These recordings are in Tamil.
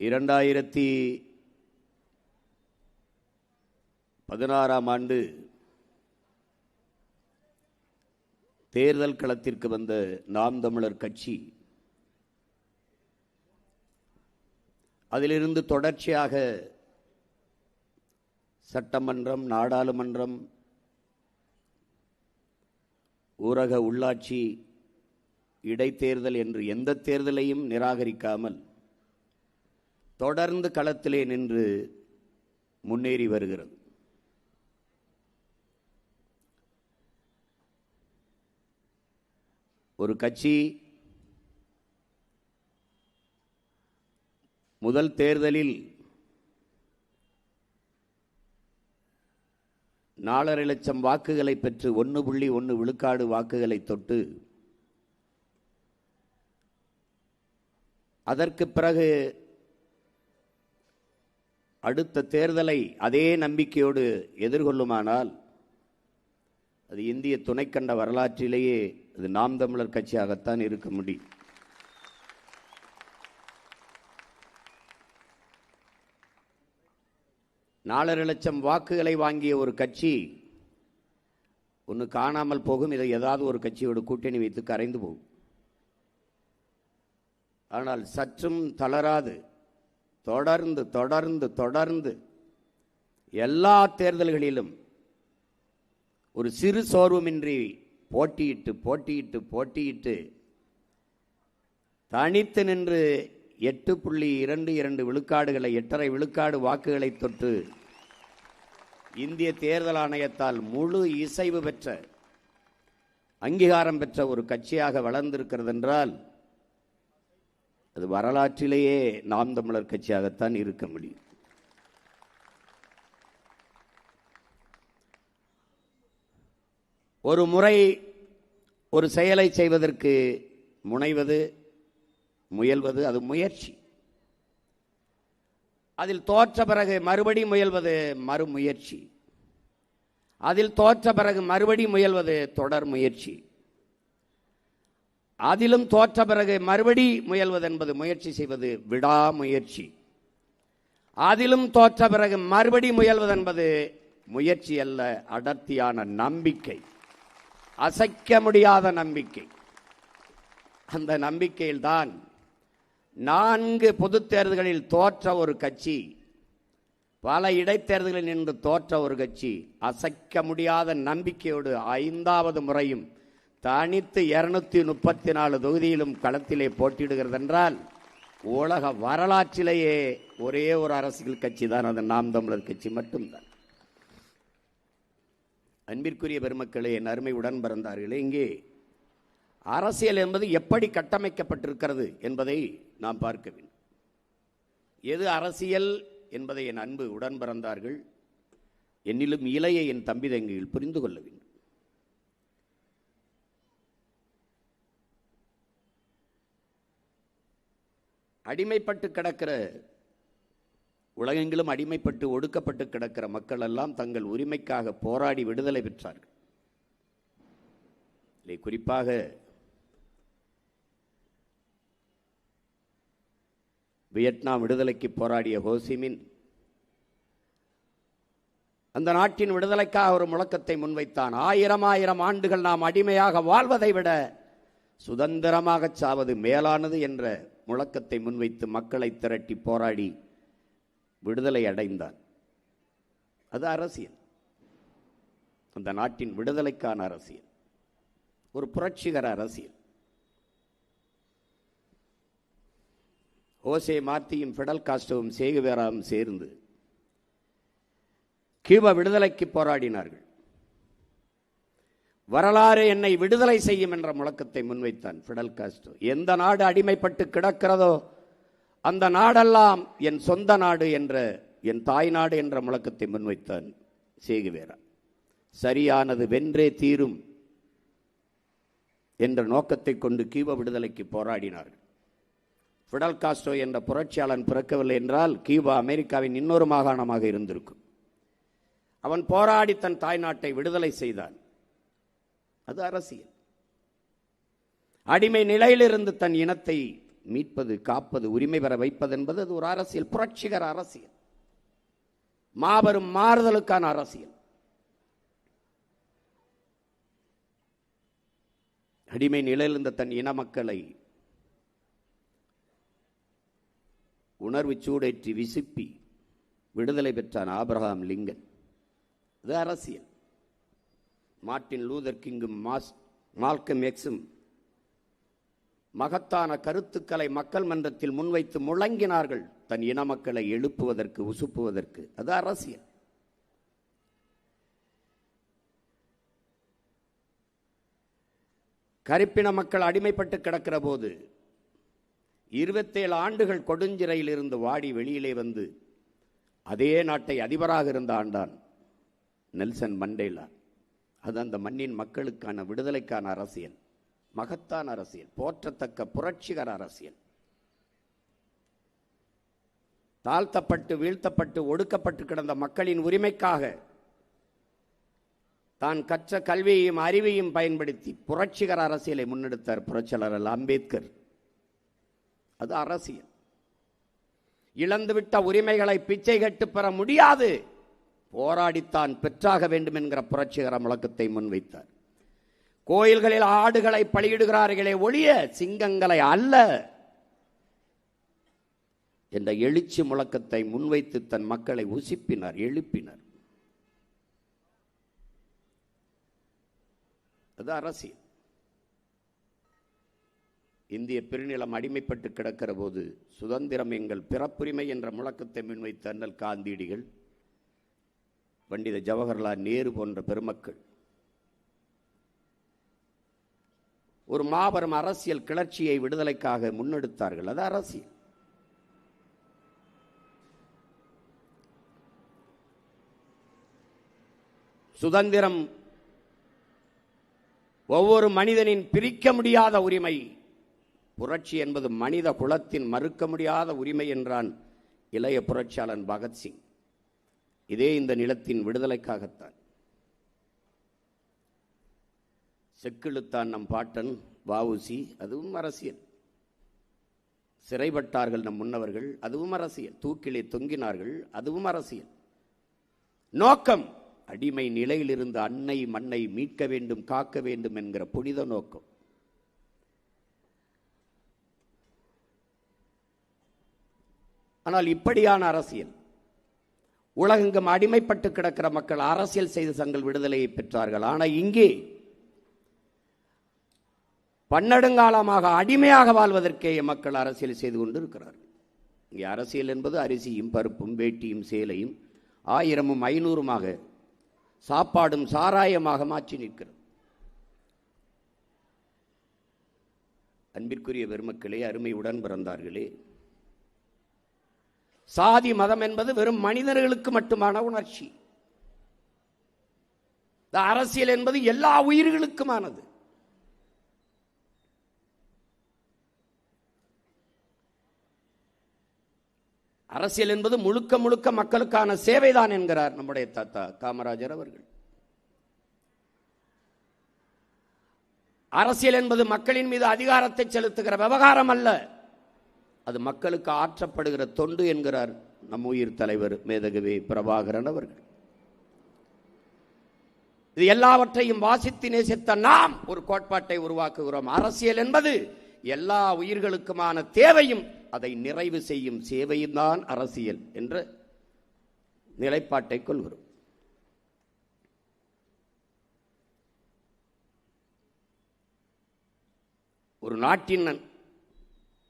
2016 ஆண்டு தேர்தல் களத்திற்கு வந்த நாம் தமிழர் கட்சி அதிலிருந்து தொடர்ச்சியாக சட்டமன்றம், நாடாளுமன்றம், ஊரக உள்ளாட்சி, இடைத்தேர்தல் என்று எந்த தேர்தலையும் நிராகரிக்காமல் தொடர்ந்து களத்திலே நின்று முன்னேறி வருகிறது. ஒரு கட்சி முதல் தேர்தலில் 4.5 லட்சம் வாக்குகளை பெற்று 1.1 விழுக்காடு வாக்குகளை தொட்டு அதற்கு பிறகு அடுத்த தேர்தலை அதே நம்பிக்கையோடு எதிர்கொள்ளுமானால் அது இந்திய துணைக்கண்ட வரலாற்றிலேயே அது நாம் தமிழர் கட்சியாகத்தான் இருக்க முடியும். நாலரை லட்சம் வாக்குகளை வாங்கிய ஒரு கட்சி ஒன்று காணாமல் போகும். இதை ஏதாவது ஒரு கட்சியோடு கூட்டணி வைத்து கரைந்து போகும். ஆனால் சற்றும் தளராது தொடர்ந்து தொடர்ந்து தொடர்ந்து எல்லா தேர்தல்களிலும் ஒரு சிறு சோர்வுமின்றி போட்டியிட்டு போட்டியிட்டு போட்டியிட்டு தனித்து நின்று 8.22 விழுக்காடுகளை 8.5 விழுக்காடு வாக்குகளை தொட்டு இந்திய தேர்தல் ஆணையத்தால் முழு இசைவு பெற்ற அங்கீகாரம் பெற்ற ஒரு கட்சியாக வளர்ந்திருக்கிறது என்றால் அது வரலாற்றிலேயே நாம் தமிழர் கட்சியாகத்தான் இருக்க முடியும். ஒரு முறை ஒரு செயலை செய்வதற்கு முயல்வது அது முயற்சி. அதில் தோற்ற பிறகு மறுபடி முயல்வது மறுமுயற்சி. அதில் தோற்ற பிறகு மறுபடி முயல்வது தொடர் முயற்சி. அதிலும் தோற்ற பிறகு மறுபடி முயல்வது என்பது முயற்சி செய்வது விடாமுயற்சி. அதிலும் தோற்ற பிறகு மறுபடி முயல்வது என்பது முயற்சி அல்ல, அடர்த்தியான நம்பிக்கை, அசைக்க முடியாத நம்பிக்கை. அந்த நம்பிக்கையில்தான் 4 பொதுத் தேர்தல்களில் தோற்ற ஒரு கட்சி, பல இடைத்தேர்தல்களில் நின்று தோற்ற ஒரு கட்சி அசைக்க முடியாத நம்பிக்கையோடு 5வது முறையும் தனித்து 234 தொகுதியிலும் களத்திலே போட்டியிடுகிறது என்றால் உலக வரலாற்றிலேயே ஒரே ஒரு அரசியல் கட்சி தான், அது நாம் தமிழர் கட்சி மட்டும்தான். அன்பிற்குரிய பெருமக்களே, என் அருமை உடன் பிறந்தார்களே, இங்கே அரசியல் என்பது எப்படி கட்டமைக்கப்பட்டிருக்கிறது என்பதை நாம் பார்க்க வேண்டும். எது அரசியல் என்பதை என் அன்பு உடன் பிறந்தார்கள், என்னிலும் இளைய என் தம்பி தங்கைகள் புரிந்து கொள்ள வேண்டும். அடிமைப்பட்டு கிடக்கிற, உலகெங்கிலும் அடிமைப்பட்டு ஒடுக்கப்பட்டு கிடக்கிற மக்கள் எல்லாம் தங்கள் உரிமைக்காக போராடி விடுதலை பெற்றார்கள். குறிப்பாக வியட்நாம் விடுதலைக்கு போராடிய ஹோசிமின் அந்த நாட்டின் விடுதலைக்காக ஒரு முழக்கத்தை முன்வைத்தான். 1000 ஆண்டுகள் நாம் அடிமையாக வாழ்வதை விட சுதந்திரமாக சாவது மேலானது என்ற முழக்கத்தை முன்வைத்து மக்களை திரட்டி போராடி விடுதலை அடைந்தான். அது அரசியல், அந்த நாட்டின் விடுதலைக்கான அரசியல், ஒரு புரட்சிகர அரசியல். ஓசே மார்த்தியும் ஃபிடல் காஸ்ட்ரோவும் சேகுவேராவும் சேர்ந்து கியூபா விடுதலைக்கு போராடினார்கள். வரலாறு என்னை விடுதலை செய்யும் என்ற முழக்கத்தை முன்வைத்தான் ஃபிடல் காஸ்ட்ரோ. எந்த நாடு அடிமைப்பட்டு கிடக்கிறதோ அந்த நாடெல்லாம் என் சொந்த நாடு என்ற, என் தாய் நாடு என்ற முழக்கத்தை முன்வைத்தான் சேகுவேரா. சரியானது வென்றே தீரும் என்ற நோக்கத்தை கொண்டு கியூபா விடுதலைக்கு போராடினார்கள். ஃபிடல் காஸ்ட்ரோ என்ற புரட்சியாளன் பிறக்கவில்லை என்றால் கியூபா அமெரிக்காவின் இன்னொரு மாகாணமாக இருந்திருக்கும். அவன் போராடி தன் தாய் நாட்டை விடுதலை செய்தான். அது அரசியல். அடிமை நிலையிலிருந்து தன் இனத்தை மீட்பது, காப்பது, உரிமை பெற வைப்பது என்பது அது ஒரு அரசியல், புரட்சிகர அரசியல், மாபெரும் மாறுதலுக்கான அரசியல். அடிமை நிலையிலிருந்த தன் இன மக்களை உணர்வு சூடேற்றி விசுப்பி விடுதலை பெற்றான் ஆபிரகாம் லிங்கன். இது அரசியல். மார்ட்டின் லூதர் கிங்கும் மால்கம் எக்ஸும் மகத்தான கருத்துக்களை மக்கள் மன்றத்தில் முன்வைத்து முழங்கினார்கள், தன் இன மக்களை எழுப்புவதற்கு, உசுப்புவதற்கு. அது அரசியல். கருப்பின மக்கள் அடிமைப்பட்டு கிடக்கிற போது 27 ஆண்டுகள் கொடுஞ்சிறையில் இருந்து வாடி வெளியிலே வந்து அதே நாட்டை அதிபராக இருந்த ஆண்டான் நெல்சன் மண்டேலா. அது அந்த மண்ணின் மக்களுக்கான விடுதலைக்கான அரசியல், மகத்தான அரசியல், போற்றத்தக்க புரட்சிகர அரசியல். தாழ்த்தப்பட்டு வீழ்த்தப்பட்டு ஒடுக்கப்பட்டு கிடந்த மக்களின் உரிமைக்காக தான் கற்ற கல்வியையும் அறிவையும் பயன்படுத்தி புரட்சிகர அரசியலை முன்னெடுத்தார் புரட்சியாளர் அம்பேத்கர். அது அரசியல். இழந்துவிட்ட உரிமைகளை பிச்சை கட்டு பெற முடியாது, போராடித்தான் பெற்றாக வேண்டும் என்கிற புரட்சிகர முழக்கத்தை முன்வைத்தார். கோயில்களில் ஆடுகளை பலியிடுகிறார்களே ஒழிய சிங்கங்களை அல்ல என்ற எழுச்சி முழக்கத்தை முன்வைத்து தன் மக்களை உசிப்பினார், எழுப்பினார். அது அரசியல். இந்திய பெருநிலம் அடிமைப்பட்டு கிடக்கிற போது சுதந்திரம் எங்கள் பிறப்புரிமை என்ற முழக்கத்தை முன்வைத்த அண்ணல் காந்தியடிகள், பண்டித ஜவஹர்லால் நேரு போன்ற பெருமக்கள் ஒரு மாபெரும் அரசியல் கிளர்ச்சியை விடுதலைக்காக முன்னெடுத்தார்கள். அது அரசியல். சுதந்திரம் ஒவ்வொரு மனிதனின் பிரிக்க முடியாத உரிமை. புரட்சி என்பது மனித குலத்தின் மறுக்க முடியாத உரிமை என்றான் இளைய புரட்சியாளன் பகத்சிங். இதே இந்த நிலத்தின் விடுதலைக்காகத்தான். செக்கிழுத்தான் நம் பாட்டன் வஉசி, அதுவும் அரசியல். சிறைப்பட்டார்கள் நம் முன்னவர்கள், அதுவும் அரசியல். தூக்கிலே தொங்கினார்கள், அதுவும் அரசியல். நோக்கம் அடிமை நிலையிலிருந்து அன்னை மண்ணை மீட்க வேண்டும், காக்க வேண்டும் என்கிற புனித நோக்கம். ஆனால் இப்படியான அரசியல், உலகெங்கும் அடிமைப்பட்டு கிடக்கிற மக்கள் அரசியல் செய்து தங்கள் விடுதலையை பெற்றார்கள். ஆனால் இங்கே பன்னெடுங்காலமாக அடிமையாக வாழ்வதற்கே மக்கள் அரசியல் செய்து கொண்டு இருக்கிறார்கள். இங்கே அரசியல் என்பது அரிசியும் பருப்பும் வேட்டியும் சேலையும் 1000ம் 500மாக சாப்பாடும் சாராயமாக மாற்றி நிற்கிறது. அன்பிற்குரிய பெருமக்களே, அருமை உடன் பிறந்தார்களே, சாதி மதம் என்பது வெறும் மனிதர்களுக்கு மட்டுமான உணர்ச்சி. அரசியல் என்பது எல்லா உயிர்களுக்குமானது. அரசியல் என்பது முழுக்க முழுக்க மக்களுக்கான சேவைதான் என்கிறார் நம்முடைய தாத்தா காமராஜர் அவர்கள். அரசியல் என்பது மக்களின் மீது அதிகாரத்தை செலுத்துகிற விவகாரம் அல்ல, அது மக்களுக்கு ஆற்றப்படுகிற தொண்டு என்கிறார் நம் உயிர் தலைவர் மேதகவி பிரபாகரன் அவர்கள். இது எல்லாவற்றையும் வாசித்து நேசித்த நாம் ஒரு கோட்பாட்டை உருவாக்குகிறோம். அரசியல் என்பது எல்லா உயிர்களுக்குமான தேவையும் அதை நிறைவு செய்யும் சேவையும் தான் அரசியல் என்ற நிலைப்பாட்டை கொள்கிறோம். ஒரு நாட்டின்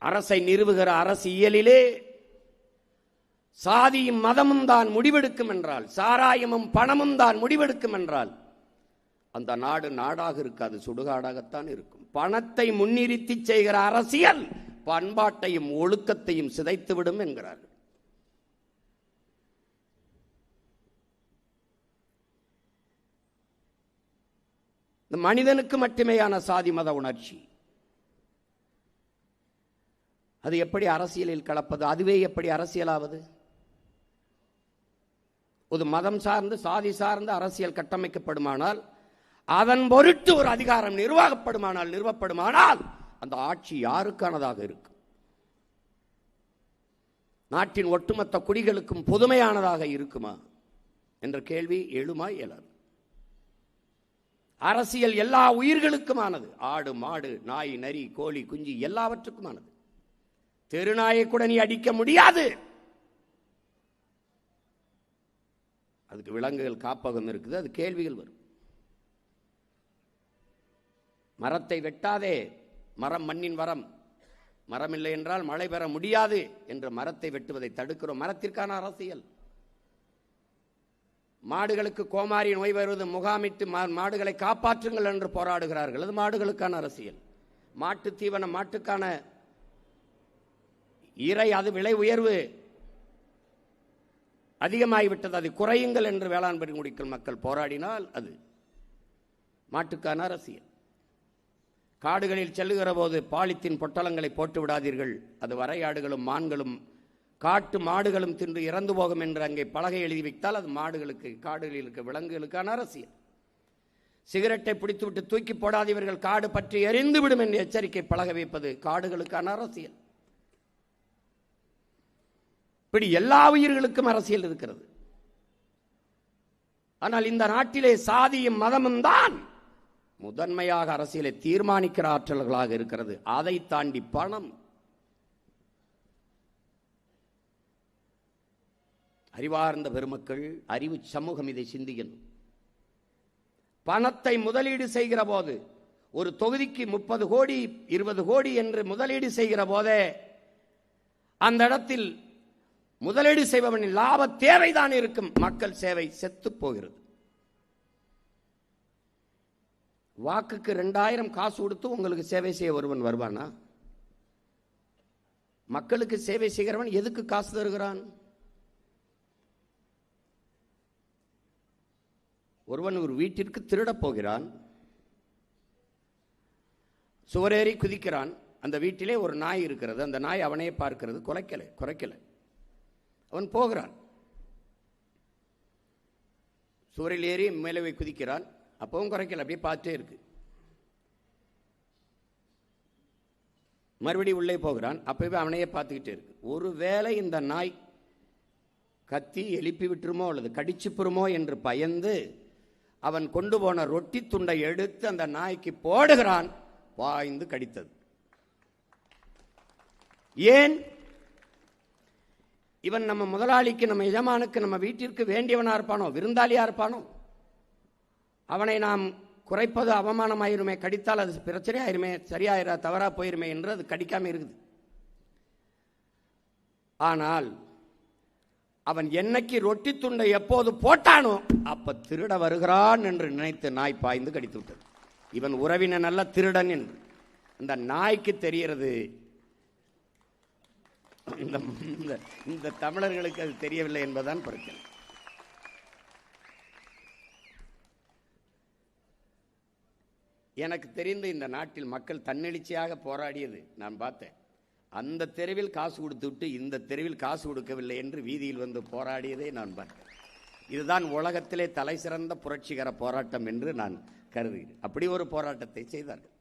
அரசை நிறுவுகிற அரசியலிலே சாதியும் மதமும் தான் முடிவெடுக்கும் என்றால், சாராயமும் பணமும் தான் முடிவெடுக்கும் என்றால், அந்த நாடு நாடாக இருக்காது, சுடுகாடாகத்தான் இருக்கும். பணத்தை முன்னிறுத்தி செய்கிற அரசியல் பண்பாட்டையும் ஒழுக்கத்தையும் சிதைத்துவிடும் என்கிறார்கள். இந்த மனிதனுக்கு மட்டுமேயான சாதி மத உணர்ச்சி அது எப்படி அரசியலில் கலப்பது? அதுவே எப்படி அரசியலாவது? ஒரு மதம் சார்ந்து சாதி சார்ந்து அரசியல் கட்டமைக்கப்படுமானால், அதன் பொருட்டு ஒரு அதிகாரம் நிர்வாகப்படுமானால், நிறுவப்படுமானால் அந்த ஆட்சி யாருக்கானதாக இருக்கும்? நாட்டின் ஒட்டுமொத்த குடிகளுக்கும் பொதுமையானதாக இருக்குமா என்ற கேள்வி எழுமா இயலாது. அரசியல் எல்லா உயிர்களுக்குமானது. ஆடு மாடு நாய் நரி கோழி குஞ்சு எல்லாவற்றுக்குமானது. தெருநாயை கூட நீ அடிக்க முடியாது. அதுக்கு விலங்குகள் காப்பகம் இருக்குது. அது கேள்விகள் வரும். மரத்தை வெட்டாதே, மரம் மண்ணின் வரம், மரம் இல்லை என்றால் மழை பெற முடியாது என்ற மரத்தை வெட்டுவதை தடுக்கிறோம். மரத்திற்கான அரசியல். மாடுகளுக்கு கோமாரி நோய் வருவது முகாமிட்டு மாடுகளை காப்பாற்றுங்கள் என்று போராடுகிறார்கள். அது மாடுகளுக்கான அரசியல். மாட்டு தீவனம், மாட்டுக்கான இறை, அது விலை உயர்வு அதிகமாகிவிட்டது, அது குறையுங்கள் என்று வேளாண் பெருங்குடிகள் மக்கள் போராடினால் அது மாட்டுக்கான அரசியல். காடுகளில் செல்லுகிற போது பாலித்தீன் பொட்டலங்களை போட்டு விடாதீர்கள், அது வரையாடுகளும் மான்களும் காட்டு மாடுகளும் தின்று இறந்து போகும் என்று அங்கே பலகை எழுதி வைத்தால் அது மாடுகளுக்கு, காடுகளில் இருக்க விலங்குகளுக்கான அரசியல். சிகரெட்டை பிடித்துவிட்டு தூக்கி போடாதீர்கள், காடு பற்றி எரிந்துவிடும் என்று எச்சரிக்கை பலகை வைப்பது காடுகளுக்கான அரசியல். இப்படி எல்லா உயிர்களுக்கும் அரசியல் இருக்கிறது. ஆனால் இந்த நாட்டிலே சாதியும் மதமும் தான் முதன்மையாக அரசியலை தீர்மானிக்கிற ஆற்றல்களாக இருக்கிறது. அதை தாண்டி பணம். அறிவார்ந்த பெருமக்கள், அறிவு சமூகம் இதை சிந்திக்கணும். பணத்தை முதலீடு செய்கிற போது ஒரு தொகுதிக்கு 30 கோடி 20 கோடி என்று முதலீடு செய்கிற போதே அந்த இடத்தில் முதலீடு செய்பவனின் லாப தேவைதான் இருக்கும். மக்கள் சேவை செத்து போகிறது. வாக்குக்கு 2000 காசு கொடுத்து உங்களுக்கு சேவை செய்ய ஒருவன் வருவானா? மக்களுக்கு சேவை செய்கிறவன் எதுக்கு காசு தருகிறான்? ஒருவன் ஒரு வீட்டிற்கு திருடப் போகிறான், சுவரேறி குதிக்கிறான். அந்த வீட்டிலே ஒரு நாய் இருக்கிறது. அந்த நாய் அவனையே பார்க்கிறது, குறைக்கல. அவன் போகிறான், சுவரில் ஏறி மேலே குதிக்கிறான், அப்பவும் குறைக்கல, அப்படியே பார்த்துட்டே இருக்கு. மறுபடியும் உள்ளே போகிறான், அப்பவே அவனையே பார்த்துக்கிட்டே இருக்கு. ஒருவேளை இந்த நாய் கத்தி எழுப்பி விட்டுருமோ அல்லது கடிச்சு பெறுமோ என்று பயந்து அவன் கொண்டு போன ரொட்டி துண்டை எடுத்து அந்த நாய்க்கு போடுகிறான். பாய்ந்து கடித்தது. ஏன்? இவன் நம்ம முதலாளிக்கு, நம்ம எஜமானுக்கு, நம்ம வீட்டிற்கு வேண்டியவனா இருப்பானோ, விருந்தாளியா இருப்பானோ? அவனை நாம் குறைப்பது அவமானமாயிருமே, கடித்தால் அது பிரச்சனை ஆயிருமே, சரியாயிரா, தவறா போயிருமே என்று அது கடிக்காம இருக்குது. ஆனால் அவன் என்னைக்கு ரொட்டி துண்டை எப்போது போட்டானோ அப்ப திருட வருகிறான் என்று நினைத்து நாய் பாய்ந்து கடித்து விட்டது. இவன் உறவினன் அல்ல, திருடன் என்று அந்த நாய்க்கு தெரிகிறது. இந்த தமிழர்களுக்கு அது தெரியவில்லை என்பதுதான் பிரச்சனை. எனக்கு தெரிந்து இந்த நாட்டில் மக்கள் தன்னெழுச்சியாக போராடியது நான் பார்த்தேன். அந்த தெருவில் காசு கொடுத்து விட்டு இந்த தெருவில் காசு கொடுக்கவில்லை என்று வீதியில் வந்து போராடியதை நான் பார்த்தேன். இதுதான் உலகத்திலே தலை சிறந்த புரட்சிகர போராட்டம் என்று நான் கருதுகிறேன். அப்படி ஒரு போராட்டத்தை செய்தார்கள்.